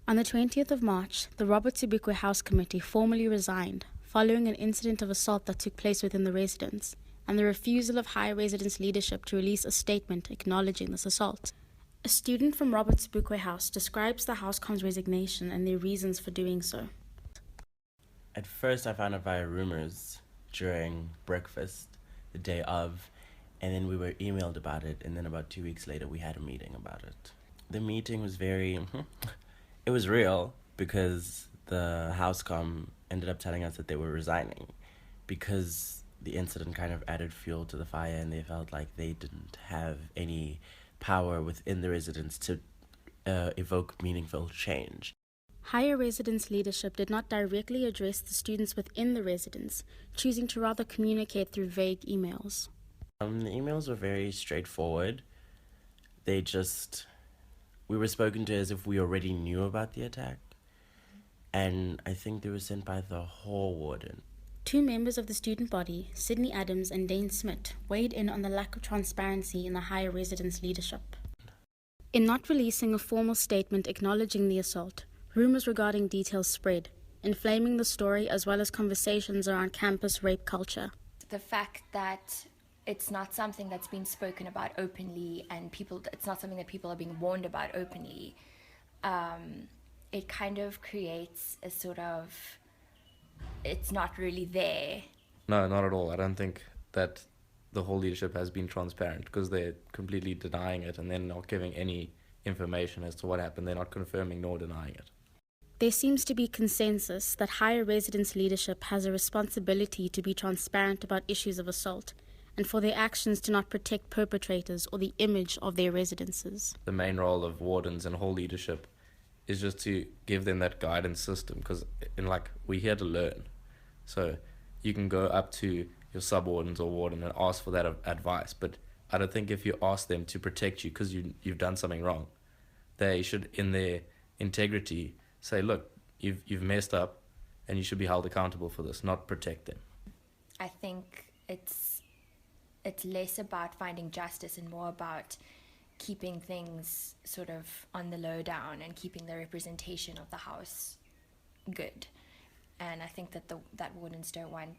On the 20th of March, the Robert Sobukwe House Committee formally resigned following an incident of assault that took place within the residence and the refusal of higher residence leadership to release a statement acknowledging this assault. A student from Robert Sobukwe House describes the Housecom's resignation and their reasons for doing so. At first, I found out via rumors during breakfast the day of, and then we were emailed about it, and then about 2 weeks later, we had a meeting about it. The meeting was it was real because the Housecom ended up telling us that they were resigning because the incident kind of added fuel to the fire and they felt like they didn't have any power within the residence to evoke meaningful change. Higher residence leadership did not directly address the students within the residence, choosing to rather communicate through vague emails. The emails were very straightforward. We were spoken to as if we already knew about the attack. And I think they were sent by the hall warden. Two members of the student body, Sydney Adams and Dane Smith, weighed in on the lack of transparency in the higher residence leadership. In not releasing a formal statement acknowledging the assault, rumors regarding details spread, inflaming the story as well as conversations around campus rape culture. The fact that it's not something that's been spoken about openly and it's not something that people are being warned about openly, it kind of creates a sort of, it's not really there. No, not at all. I don't think that the whole leadership has been transparent because they're completely denying it and they're not giving any information as to what happened. They're not confirming nor denying it. There seems to be consensus that higher residence leadership has a responsibility to be transparent about issues of assault and for their actions to not protect perpetrators or the image of their residences. The main role of wardens and whole leadership is just to give them that guidance system because we're here to learn. So you can go up to your sub-wardens or warden and ask for that advice, but I don't think if you ask them to protect you because you've done something wrong, they should, in their integrity, say, look, you've messed up and you should be held accountable for this, not protect them. I think it's less about finding justice and more about keeping things sort of on the low down and keeping the representation of the house good. And I think that wardens don't want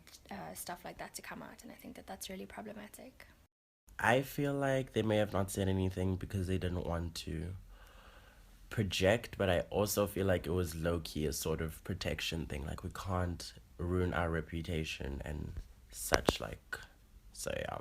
stuff like that to come out, and I think that that's really problematic. I feel like they may have not said anything because they didn't want to project, but I also feel like it was low-key a sort of protection thing. Like, we can't ruin our reputation and such, so yeah.